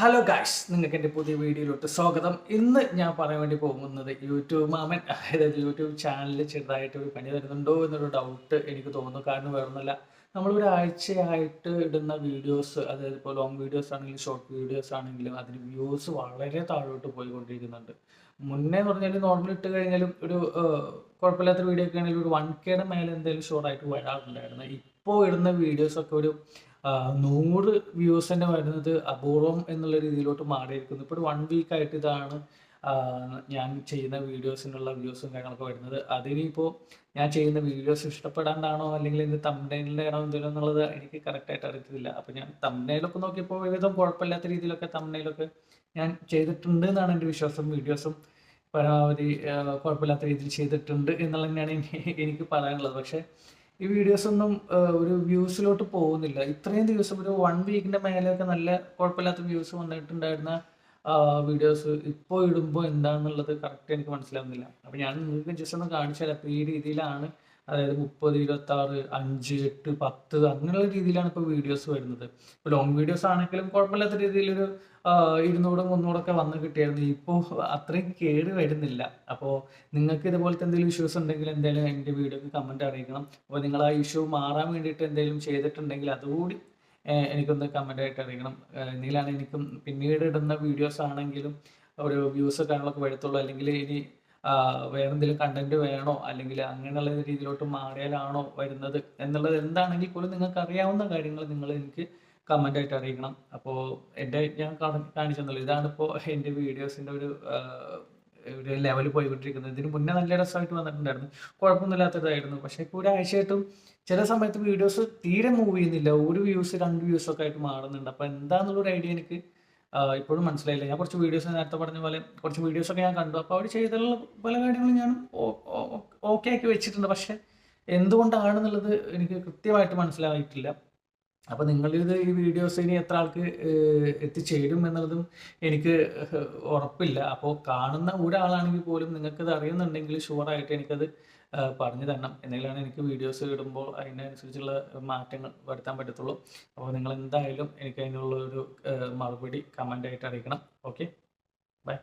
Hello guys, നിങ്ങൾക്ക് എൻ്റെ പുതിയ വീഡിയോയിലോട്ട് സ്വാഗതം. ഇന്ന് ഞാൻ പറയാൻ വേണ്ടി പോകുന്നത് യൂട്യൂബ് മാമൻ, അതായത് യൂട്യൂബ് ചാനലിൽ ചെറുതായിട്ട് ഒരു പണി വരുന്നുണ്ടോ എന്നൊരു ഡൗട്ട് എനിക്ക് തോന്നുന്നു. കാരണം വേറൊന്നുമല്ല, നമ്മളൊരാഴ്ചയായിട്ട് ഇടുന്ന വീഡിയോസ്, അതായത് ഇപ്പോൾ ലോങ് വീഡിയോസ് ആണെങ്കിലും ഷോർട്ട് വീഡിയോസ് ആണെങ്കിലും അതിന് വ്യൂസ് വളരെ താഴോട്ട് പോയിക്കൊണ്ടിരിക്കുന്നുണ്ട്. മുന്നേ എന്ന് പറഞ്ഞാൽ നോർമൽ ഇട്ട് കഴിഞ്ഞാലും ഒരു കുഴപ്പമില്ലാത്ത വീഡിയോ ഒക്കെ ആണെങ്കിലും ഒരു 1Kയുടെ മേലെ എന്തെങ്കിലും ഷോർട്ടായിട്ട് വരാറുണ്ടായിരുന്നു. ഇപ്പോൾ ഇടുന്ന വീഡിയോസൊക്കെ ഒരു 100 വ്യൂസ് തന്നെ വരുന്നത് അപൂർവം എന്നുള്ള രീതിയിലോട്ട് മാറിയിരിക്കുന്നു. ഇപ്പോൾ ഒരു 1 വീക്കായിട്ട് ഇതാണ് ഞാൻ ചെയ്യുന്ന വീഡിയോസിനുള്ള വ്യൂസും കാര്യങ്ങളൊക്കെ വരുന്നത്. അതിനിപ്പോൾ ഞാൻ ചെയ്യുന്ന വീഡിയോസ് ഇഷ്ടപ്പെടാണ്ടാണോ അല്ലെങ്കിൽ ഇത് തംബ്നെയിലിൻ്റെ ആണോ എന്തെങ്കിലും എന്നുള്ളത് എനിക്ക് കറക്റ്റായിട്ട് അറിയത്തില്ല. അപ്പോൾ ഞാൻ തംബ്നെയിലൊക്കെ നോക്കിയപ്പോൾ ഒരുവിധം കുഴപ്പമില്ലാത്ത രീതിയിലൊക്കെ തംബ്നെയിലൊക്കെ ഞാൻ ചെയ്തിട്ടുണ്ട് എന്നാണ് എൻ്റെ വിശ്വാസം. വീഡിയോസും പരമാവധി കുഴപ്പമില്ലാത്ത രീതിയിൽ ചെയ്തിട്ടുണ്ട് എന്നുള്ളത് തന്നെയാണ് എനിക്ക് പറയാനുള്ളത്. പക്ഷേ ഈ വീഡിയോസൊന്നും ഒരു വ്യൂസിലോട്ട് പോകുന്നില്ല. ഇത്രയും ദിവസം ഒരു 1 വീക്കിൻ്റെ മേലെയൊക്കെ നല്ല കുഴപ്പമില്ലാത്ത വ്യൂസ് വന്നിട്ടുണ്ടായിരുന്ന വീഡിയോസ് ഇപ്പോൾ ഇടുമ്പോൾ എന്താണെന്നുള്ളത് കറക്റ്റ് എനിക്ക് മനസ്സിലാവുന്നില്ല. അപ്പോൾ ഞാൻ നിങ്ങൾക്ക് ജസ്റ്റ് ഒന്ന് കാണിച്ചു തരാം. അപ്പോൾ ഈ രീതിയിലാണ്, അതായത് 30, 26, 5, 8, 10 അങ്ങനെയുള്ള രീതിയിലാണ് ഇപ്പോൾ വീഡിയോസ് വരുന്നത്. ഇപ്പോൾ ലോങ് വീഡിയോസ് ആണെങ്കിലും കുഴപ്പമില്ലാത്ത രീതിയിലൊരു 200, 300 വന്ന് കിട്ടിയായിരുന്നു. ഇപ്പോൾ അത്രയും കേറി വരുന്നില്ല. അപ്പോൾ നിങ്ങൾക്ക് ഇതുപോലത്തെ എന്തെങ്കിലും ഇഷ്യൂസ് ഉണ്ടെങ്കിൽ എന്തായാലും എൻ്റെ വീഡിയോക്ക് കമൻറ്റ് അറിയിക്കണം. അപ്പോൾ നിങ്ങൾ ആ ഇഷ്യൂ മാറാൻ വേണ്ടിയിട്ട് എന്തെങ്കിലും ചെയ്തിട്ടുണ്ടെങ്കിൽ അതുകൂടി എനിക്കൊന്ന് കമൻറ്റായിട്ട് അറിയിക്കണം. എന്നെങ്കിലാണ് എനിക്കും പിന്നീട് ഇടുന്ന വീഡിയോസ് ആണെങ്കിലും ഒരു വ്യൂസ് കാര്യങ്ങളൊക്കെ വരത്തുള്ളൂ. അല്ലെങ്കിൽ ഇനി വേറെ എന്തെങ്കിലും കണ്ടന്റ് വേണോ അല്ലെങ്കിൽ അങ്ങനെയുള്ള രീതിയിലോട്ട് മാറിയാലാണോ വരുന്നത് എന്നുള്ളത് എന്താണെങ്കിൽ പോലും നിങ്ങൾക്ക് അറിയാവുന്ന കാര്യങ്ങൾ നിങ്ങൾ എനിക്ക് കമൻ്റായിട്ട് അറിയിക്കണം. അപ്പോൾ ഞാൻ കാണിച്ചു തന്നല്ലോ, ഇതാണിപ്പോൾ എൻ്റെ വീഡിയോസിൻ്റെ ഒരു ലെവൽ പോയിക്കൊണ്ടിരിക്കുന്നത്. ഇതിന് മുന്നേ നല്ല രസമായിട്ട് വന്നിട്ടുണ്ടായിരുന്നു, കുഴപ്പമൊന്നുമില്ലാത്തതായിരുന്നു. പക്ഷേ ഇപ്പോൾ ഒരാഴ്ചയായിട്ടും ചില സമയത്ത് വീഡിയോസ് തീരെ മൂവ് ചെയ്യുന്നില്ല. 1 വ്യൂസ് 2 വ്യൂസൊക്കെ ആയിട്ട് മാറുന്നുണ്ട്. അപ്പോൾ എന്താണെന്നുള്ളൊരു ഐഡിയ എനിക്ക് ഇപ്പോഴും മനസ്സിലായില്ല. ഞാൻ കുറച്ച് വീഡിയോസ് നേരത്തെ പറഞ്ഞ പോലെ കുറച്ച് വീഡിയോസൊക്കെ ഞാൻ കണ്ടു. അപ്പോൾ അവർ ചെയ്തിട്ടുള്ള പല കാര്യങ്ങളും ഞാൻ ഓക്കെ ആക്കി വെച്ചിട്ടുണ്ട്. പക്ഷേ എന്തുകൊണ്ടാണെന്നുള്ളത് എനിക്ക് കൃത്യമായിട്ട് മനസ്സിലായിട്ടില്ല. അപ്പോൾ നിങ്ങളിത് ഈ വീഡിയോസ് ഇനി എത്ര ആൾക്ക് എത്തിച്ചേരും എന്നുള്ളതും എനിക്ക് ഉറപ്പില്ല. അപ്പോൾ കാണുന്ന ഒരാളാണെങ്കിൽ പോലും നിങ്ങൾക്കത് അറിയുന്നുണ്ടെങ്കിൽ ഷുവറായിട്ട് എനിക്കത് പറഞ്ഞു തരണം. എന്നെങ്കിലാണ് എനിക്ക് വീഡിയോസ് ഇടുമ്പോൾ അതിനനുസരിച്ചുള്ള മാറ്റങ്ങൾ വരുത്താൻ പറ്റത്തുള്ളൂ. അപ്പോൾ നിങ്ങൾ എന്തായാലും എനിക്ക് അതിനുള്ള ഒരു മറുപടി കമൻ്റായിട്ട് അറിയിക്കണം. Okay, by.